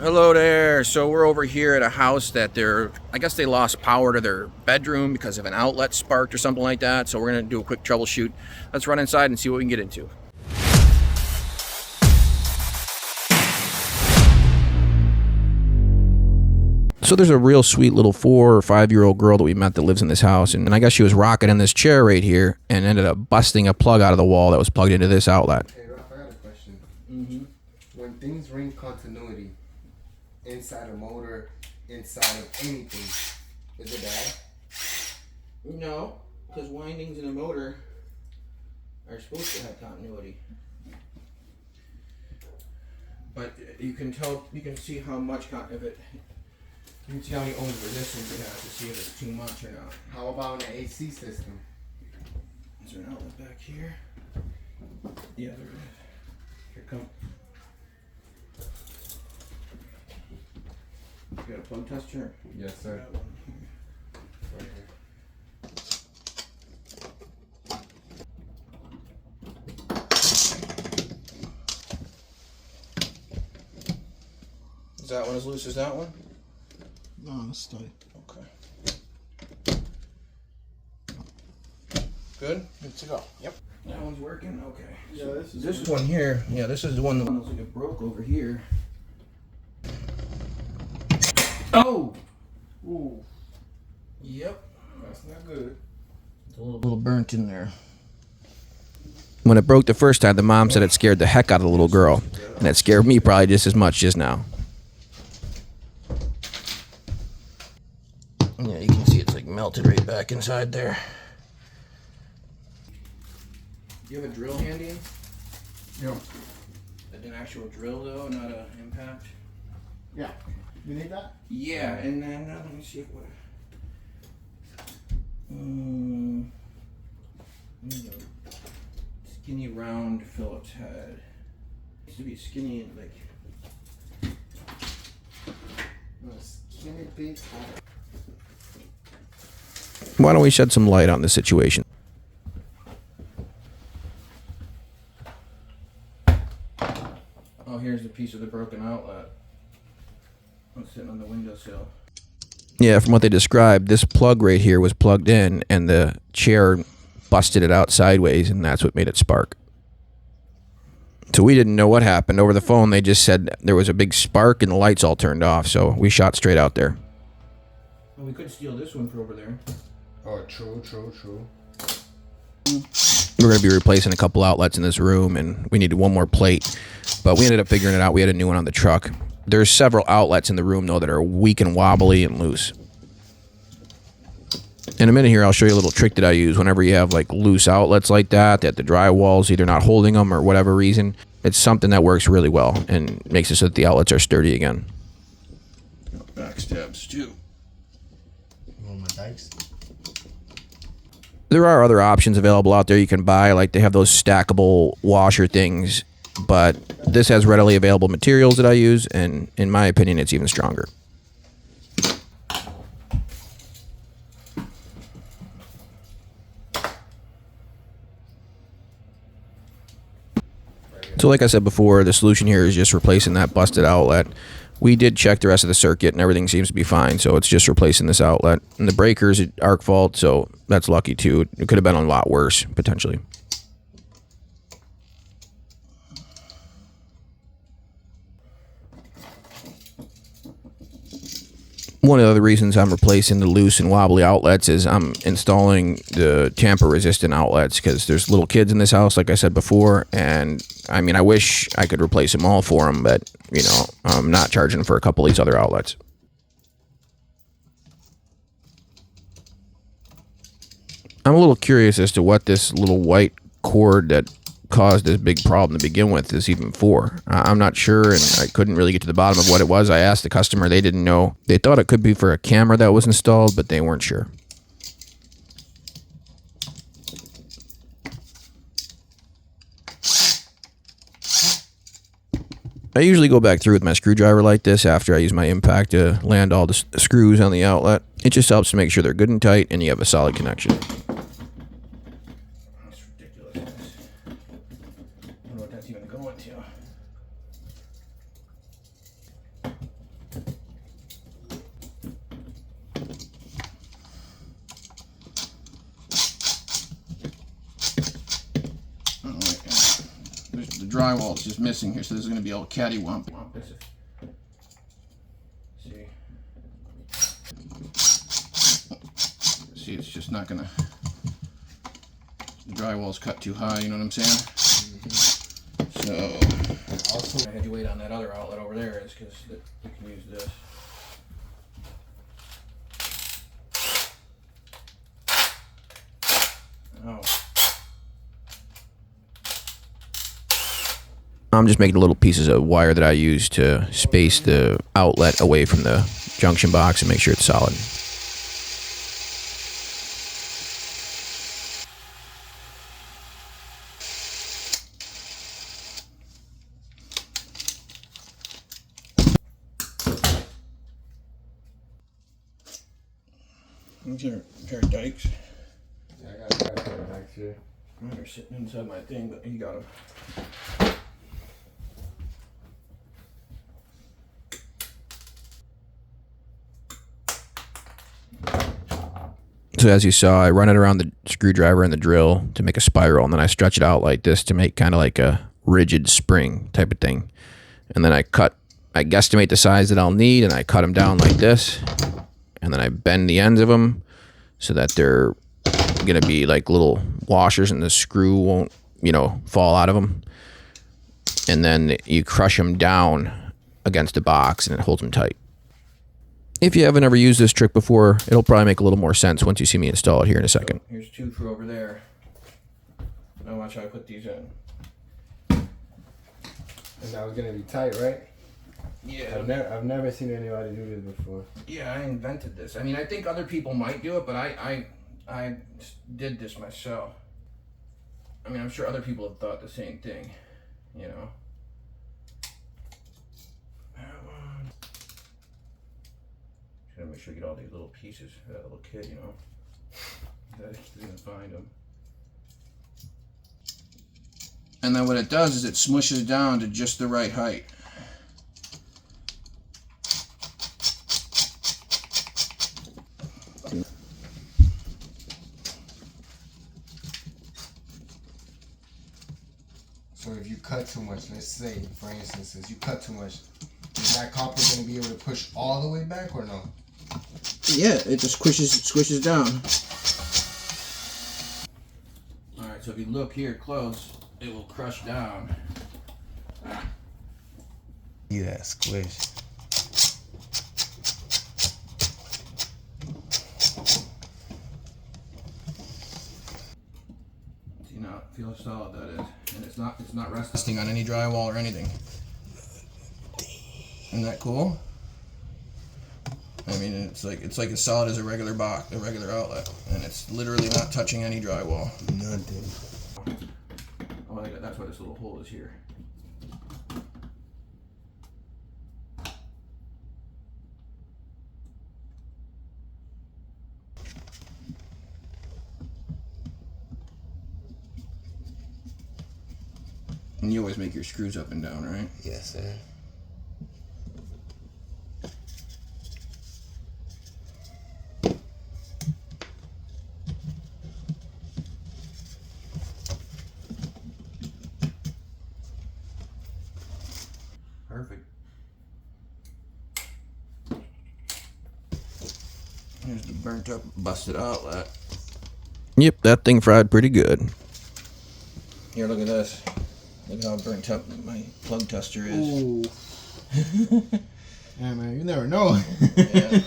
Hello there. So we're over here at a house that I guess they lost power to their bedroom because of an outlet sparked or something like that. So we're going to do a quick troubleshoot. Let's run inside and see what we can get into. So there's a real sweet little 4 or 5-year-old girl that we met that lives in this house. And I guess she was rocking in this chair right here and ended up busting a plug out of the wall that was plugged into this outlet. Hey, Ralph, I got a question. When things ring continuity, inside a motor, inside of anything, is it bad? No, because windings in a motor are supposed to have continuity. But you can see how much you can see how many ohms of resistance it has to see if it's too much or not. How about an AC system? Is there an outlet back here? Yeah, there is. Here, come. You got a plug tester? Yes, sir. Right Is that one as loose as that one? No, it's tight. Okay. Good? Good to go. Yep. That one's working? Okay. Yeah, So this is this one here. Yeah, this is the one that looks like it broke over here. Oh! Ooh, Yep. that's not good. It's a little burnt in there. When it broke the first time, the mom said it scared the heck out of the little girl. And it scared me probably just as much just now. Yeah, you can see it's like melted right back inside there. Do you have a drill handy? Yeah. An actual drill though, not an impact? Yeah. You need that? Yeah, and then let me see if what. Skinny round Phillips head. Used to be skinny and like. No, skinny big. Why don't we shed some light on the situation? Oh, here's a piece of the broken outlet. It's sitting on the windowsill. Yeah, from what they described, this plug right here was plugged in and the chair busted it out sideways, and that's what made it spark. So we didn't know what happened. Over the phone, they just said there was a big spark and the lights all turned off, so we shot straight out there. Well, we could steal this one for over there. Oh, true. We're going to be replacing a couple outlets in this room, and we needed one more plate, but we ended up figuring it out. We had a new one on the truck. There's several outlets in the room, though, that are weak and wobbly and loose. In a minute here, I'll show you a little trick that I use whenever you have like loose outlets like that the drywall's either not holding them or whatever reason. It's something that works really well and makes it so that the outlets are sturdy again. Backstabs too. You want my dikes? There are other options available out there you can buy, like they have those stackable washer things, but this has readily available materials that I use, and in my opinion, it's even stronger. So like I said before, the solution here is just replacing that busted outlet. We did check the rest of the circuit and everything seems to be fine, so it's just replacing this outlet. And the breaker's arc fault, so that's lucky too. It could have been a lot worse, potentially. One of the other reasons I'm replacing the loose and wobbly outlets is I'm installing the tamper-resistant outlets because there's little kids in this house, like I said before, and I mean, I wish I could replace them all for them, but, you know, I'm not charging for a couple of these other outlets. I'm a little curious as to what this little white cord that caused this big problem to begin with is even for. I'm not sure, and I couldn't really get to the bottom of what it was. I asked the customer, they didn't know. They thought it could be for a camera that was installed, but they weren't sure. I usually go back through with my screwdriver like this after I use my impact to land all the screws on the outlet. It just helps to make sure they're good and tight and you have a solid connection. That's ridiculous. I don't know what that's even going to. drywall is just missing here, so this is going to be all cattywomp. See, it's just not going to... The drywall's cut too high, you know what I'm saying? So... Also, I had you wait on that other outlet over there is because you can use this. Oh. I'm just making little pieces of wire that I use to space the outlet away from the junction box and make sure it's solid. These are a pair of dikes. Yeah, I got a pair of dikes here. They're sitting inside my thing, but you got them. So as you saw, I run it around the screwdriver and the drill to make a spiral, and then I stretch it out like this to make kind of like a rigid spring type of thing. And then I guesstimate the size that I'll need, and I cut them down like this. And then I bend the ends of them so that they're going to be like little washers and the screw won't, fall out of them. And then you crush them down against the box and it holds them tight. If you haven't ever used this trick before, it'll probably make a little more sense once you see me install it here in a second. Here's two for over there. Now watch how I put these in. And that was gonna be tight, right? Yeah. I've never seen anybody do this before. Yeah, I invented this. I mean, I think other people might do it, but I did this myself. I mean, I'm sure other people have thought the same thing, Gotta make sure you get all these little pieces for that little kid, that he's gonna find them. And then what it does is it smushes down to just the right height. So if you cut too much, let's say, for instance, if you cut too much, is that copper gonna be able to push all the way back or no? Yeah, it just squishes down. Alright, so if you look here close, it will crush down. See that squish. See now, feel how solid that is. And it's not resting on any drywall or anything. Isn't that cool? I mean, it's like as solid as a regular box, a regular outlet, and it's literally not touching any drywall. Nothing. Oh, that's why this little hole is here. And you always make your screws up and down, right? Yes, sir. Perfect. Here's the burnt up, busted outlet. Yep, that thing fried pretty good. Here, look at this. Look how burnt up my plug tester is. Ooh. Yeah, man, you never know. Yeah.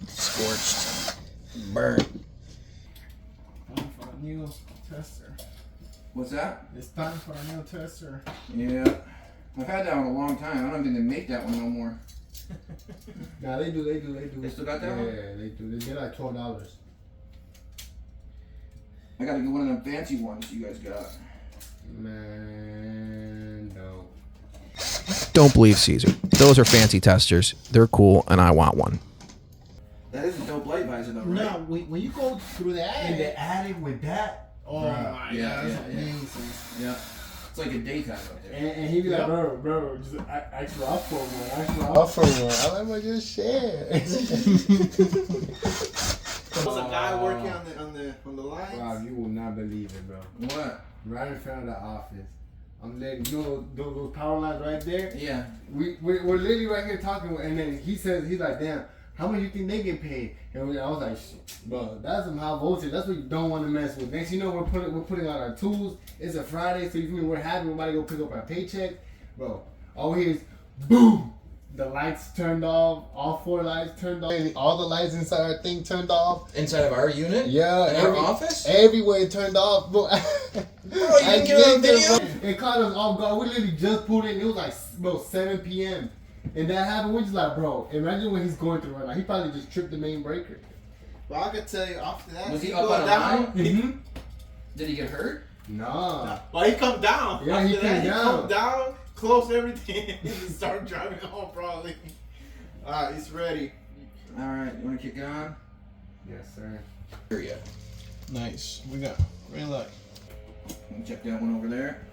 Scorched. Burnt. Time for a new tester. What's that? It's time for a new tester. Yeah. I've had that one a long time. I don't think they make that one no more. Nah, they do. They still got that one? Yeah, they do. They get like $12. I gotta get one of them fancy ones you guys got. Man, no. Don't believe Caesar. Those are fancy testers. They're cool, and I want one. That is a dope light visor, though, right? No, when you go through the attic. In the attic with that? Oh my Yeah, god, yeah, that's yeah. amazing. Yeah. It's like a daytime out there. And he be like, Yep. bro, just extra up for one, extra Offer one. I let me just share. There was a guy working on the lines. Wow, you will not believe it, bro. What? Right in front of the office. I'm letting you know those power lines right there. Yeah. We're literally right here talking, and then he's like, damn, how much you think they get paid? And I was like, bro, that's some high voltage. That's what you don't want to mess with. Next, you know, we're putting out our tools. It's a Friday, so you mean we're happy. We're about to go pick up our paycheck, bro. All we hear is boom. The lights turned off. All 4 lights turned off. All the lights inside our thing turned off. Inside of our unit? Yeah. In our office? Everywhere it turned off, bro. Bro, you didn't get it on video? It caught us off guard. We literally just pulled in. It was like, bro, 7 p.m. And that happened. We're just like, bro, imagine what he's going through right now. He probably just tripped the main breaker. Well, I could tell you after that. Was he up on a line? Mm-hmm. Did he get hurt? Nah. Well, he come down. Yeah, after he came that, down. He come down, close everything, and start driving home probably. Alright, he's ready. Alright, you want to kick it on? Yes, sir. Here ya. Nice. We got green light. Check that one over there.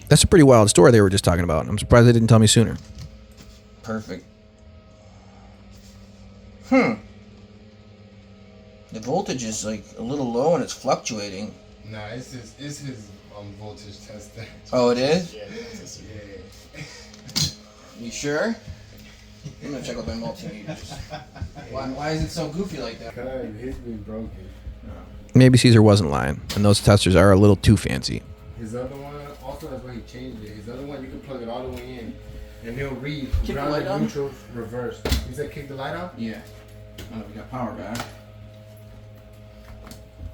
That's a pretty wild story they were just talking about. I'm surprised they didn't tell me sooner. Perfect. The voltage is like a little low and it's fluctuating. Nah, it's his voltage tester. Oh, it is? Yeah. You sure? I'm gonna check out my multimeters. Why is it so goofy like that? Cause his been broken. Maybe Caesar wasn't lying, and those testers are a little too fancy. His other one, also that's why he changed it. His other one, you can plug it all the way in, and he'll read Kick the ground light and on? neutral, reverse. You said kick the light on? Yeah. Oh, we got power back.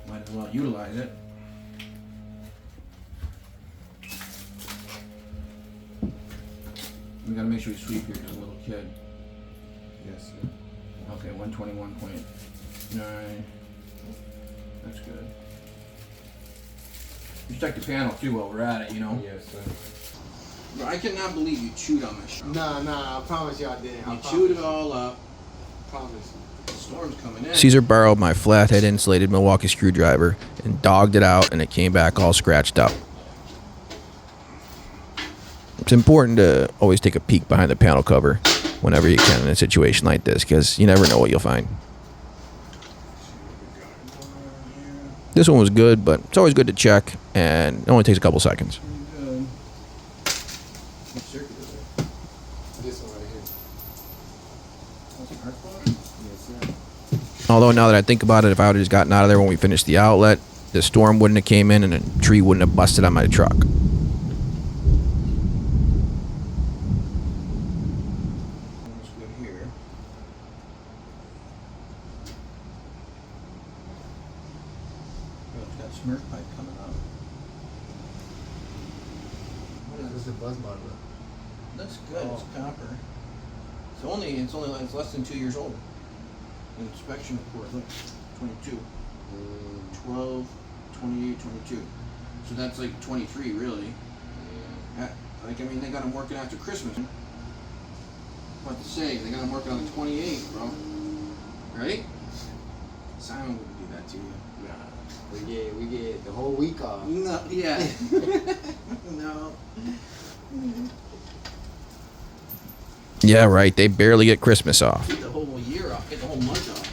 Might as well utilize it. We gotta make sure we sweep here because a little kid. Yes, sir. Okay, 121.9. That's good. You check the panel too while we're at it, you know? Yes, sir. Bro, I cannot believe you chewed on my shit. Nah, I promise you I didn't. You chewed it all up. Promise. The storm's coming in. Caesar borrowed my flathead insulated Milwaukee screwdriver and dogged it out, and it came back all scratched up. It's important to always take a peek behind the panel cover whenever you can in a situation like this, because you never know what you'll find. This one was good, but it's always good to check, and it only takes a couple seconds. Good. What circuit is it? This one right here. That's an arc plug? Yes, sir. Although now that I think about it, if I would have just gotten out of there when we finished the outlet, the storm wouldn't have came in and a tree wouldn't have busted on my truck. That's good here. Oh, it's got smirk pipe coming out. This is a buzz bar, bro. That's good. It's copper. It's less than 2 years old. Inspection report. Look, 22, 12, 28, 22. So that's like 23, really. They got them working after Christmas. What to say? They got them working on the 28th, bro. Right? Simon wouldn't do that to you. Nah. We get the whole week off. No. Yeah. No. Yeah, right. They barely get Christmas off. Get the whole year off. Get the whole month off.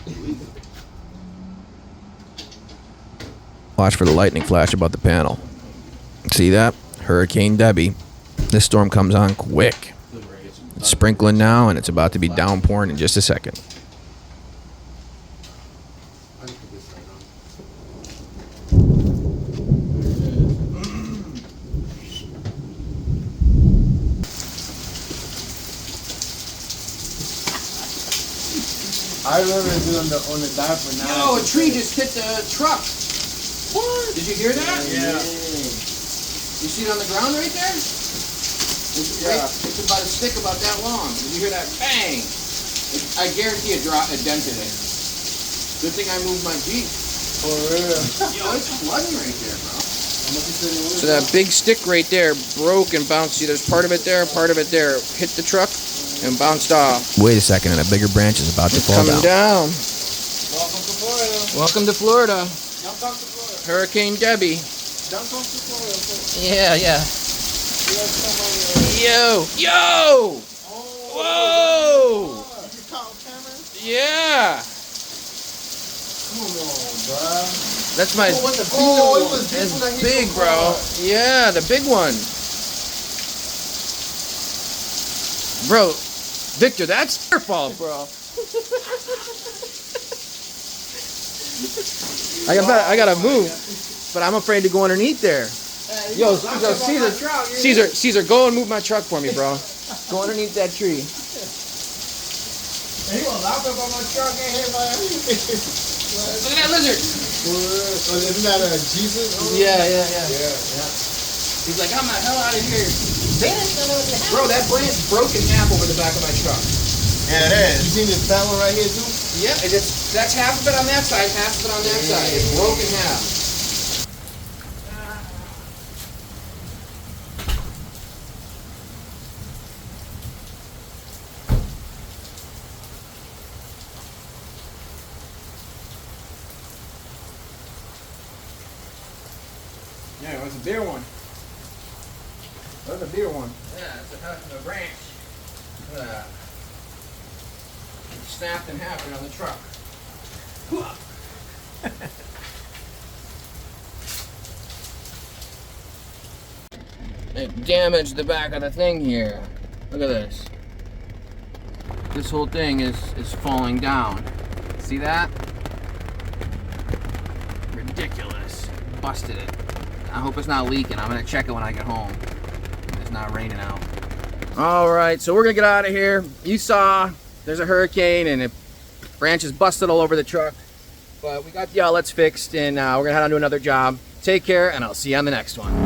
Watch for the lightning flash above the panel. See that? Hurricane Debbie. This storm comes on quick. It's sprinkling now, and it's about to be downpouring in just a second. I can put this light on. I remember doing on the diaper now. Yo, a tree just hit the truck. What? Did you hear that? Yeah. You see it on the ground right there? It's about a stick about that long. Did you hear that? Bang! I guarantee it dented it. Good thing I moved my Jeep. For real. Yo, it's flooding right there, bro. So that big stick right there broke and bounced. See, there's part of it there, part of it there. Hit the truck and bounced off. Wait a second, and a bigger branch is about to fall Coming down. down. Welcome to Florida. Welcome to Florida. Jump off to Florida. Hurricane Debbie. Jump off to Florida. Yeah. You have somebody. Yo! Whoa! You caught cameras? Yeah! bruh. That's my. Oh, what's the big Oh, one? What's this one that it's hit big, so bro. hard? Yeah, the big one. Bro, Victor, that's your fault, bro. I gotta move, but I'm afraid to go underneath there. Yo, Caesar, go and move my truck for me, bro. Go underneath that tree. He gonna lock up on my truck and hit my. Look at that lizard. Isn't that a Jesus? Yeah. Yeah. He's like, I'm the hell out of here. Bro, that branch broke in half over the back of my truck. Yeah, it is. You seen this fat one right here too? Yeah, that's half of it on that side, half of it on that side. It broke in half. Yeah, it was a beer one. That's a beer one. Yeah, it's a branch. Snapped in half right on the truck. It damaged the back of the thing here. Look at this. This whole thing is falling down. See that? Ridiculous. Busted it. I hope it's not leaking. I'm gonna check it when I get home. It's not raining out. Alright, so we're gonna get out of here. You saw there's a hurricane and branches busted all over the truck. But we got the outlets fixed and we're gonna head on to another job. Take care and I'll see you on the next one.